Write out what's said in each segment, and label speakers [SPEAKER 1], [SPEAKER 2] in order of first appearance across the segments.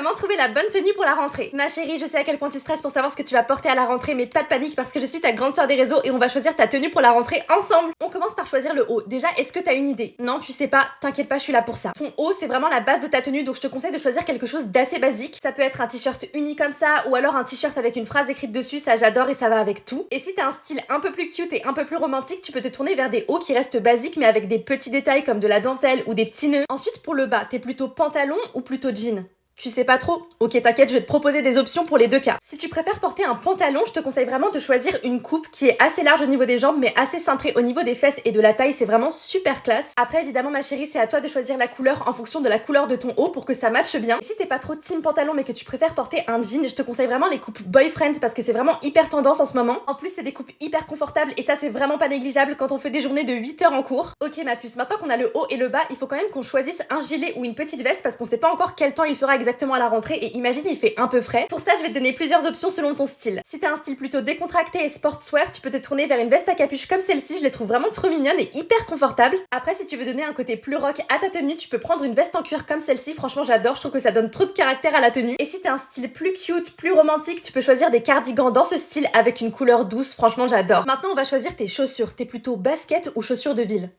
[SPEAKER 1] vraiment trouvé la bonne tenue pour la rentrée. Ma chérie, je sais à quel point tu stresses pour savoir ce que tu vas porter à la rentrée, mais pas de panique parce que je suis ta grande sœur des réseaux et on va choisir ta tenue pour la rentrée ensemble. On commence par choisir le haut. Déjà, est-ce que t'as une idée? Non, tu sais pas, t'inquiète pas, je suis là pour ça. Ton haut, c'est vraiment la base de ta tenue, donc je te conseille de choisir quelque chose d'assez basique. Ça peut être un t-shirt uni comme ça, ou alors un t-shirt avec une phrase écrite dessus, ça j'adore et ça va avec tout. Et si t'as un style un peu plus cute et un peu plus romantique, tu peux te tourner vers des hauts qui restent basiques mais avec des petits détails comme de la dentelle ou des petits nœuds. Ensuite, pour le bas, t'es plutôt pantalon ou plutôt jean? Tu sais pas trop? Ok, t'inquiète, je vais te proposer des options pour les deux cas. Si tu préfères porter un pantalon, je te conseille vraiment de choisir une coupe qui est assez large au niveau des jambes, mais assez cintrée au niveau des fesses et de la taille, c'est vraiment super classe. Après, évidemment, ma chérie, c'est à toi de choisir la couleur en fonction de la couleur de ton haut pour que ça matche bien. Et si t'es pas trop team pantalon, mais que tu préfères porter un jean, je te conseille vraiment les coupes boyfriend parce que c'est vraiment hyper tendance en ce moment. En plus, c'est des coupes hyper confortables et ça, c'est vraiment pas négligeable quand on fait des journées de 8 heures en cours. Ok, ma puce, maintenant qu'on a le haut et le bas, il faut quand même qu'on choisisse un gilet ou une petite veste parce qu'on sait pas encore quel temps il fera exactement à la rentrée. Et imagine, il fait un peu frais. Pour ça, je vais te donner plusieurs options selon ton style. Si t'as un style plutôt décontracté et sportswear, tu peux te tourner vers une veste à capuche comme celle-ci. Je les trouve vraiment trop mignonnes et hyper confortables. Après, si tu veux donner un côté plus rock à ta tenue, tu peux prendre une veste en cuir comme celle-ci. Franchement, j'adore. Je trouve que ça donne trop de caractère à la tenue. Et si t'as un style plus cute, plus romantique, tu peux choisir des cardigans dans ce style avec une couleur douce. Franchement, j'adore. Maintenant, on va choisir tes chaussures. T'es plutôt basket ou chaussures de ville?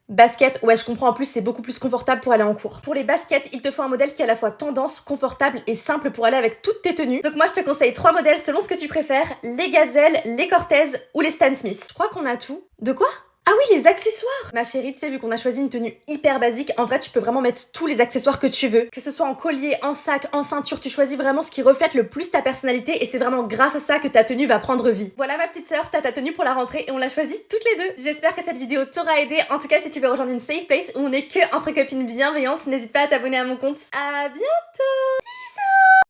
[SPEAKER 1] Basket, ouais je comprends, en plus c'est beaucoup plus confortable pour aller en cours. Pour les baskets, il te faut un modèle qui est à la fois tendance, confortable et simple pour aller avec toutes tes tenues. Donc moi je te conseille 3 modèles selon ce que tu préfères, les Gazelle, les Cortez ou les Stan Smith. Je crois qu'on a tout. De quoi? Ah oui, les accessoires! Ma chérie, tu sais, vu qu'on a choisi une tenue hyper basique, en vrai, tu peux vraiment mettre tous les accessoires que tu veux. Que ce soit en collier, en sac, en ceinture, tu choisis vraiment ce qui reflète le plus ta personnalité et c'est vraiment grâce à ça que ta tenue va prendre vie. Voilà ma petite sœur, t'as ta tenue pour la rentrée et on l'a choisie toutes les deux. J'espère que cette vidéo t'aura aidé. En tout cas, si tu veux rejoindre une safe place où on est que entre copines bienveillantes, n'hésite pas à t'abonner à mon compte. À bientôt!